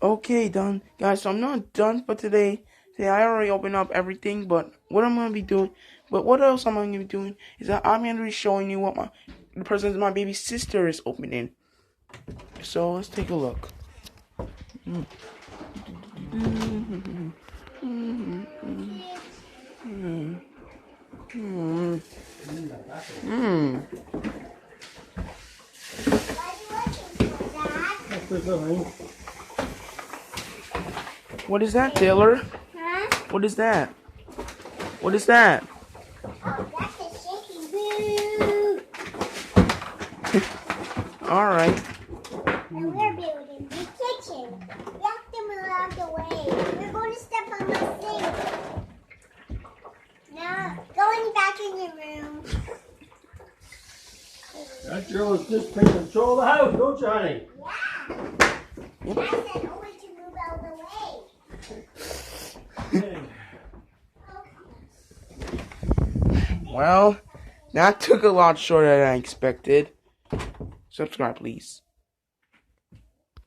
Okay, done. Guys, so I'm not done for today. Today I already opened up everything, but what else am I gonna be doing is that I'm gonna be showing you what the presents my baby sister is opening. So let's take a look. What is that, Taylor? Huh? What is that? What is that? Oh, that's a shaky boo. All right. And we're building the kitchen. We have to move out of the way. We're going to step on my sink. Now, going back in your room. That girl is just taking control of the house, don't you, honey? Yeah. I said only to move out of the way. Well, that took a lot shorter than I expected. Subscribe, please.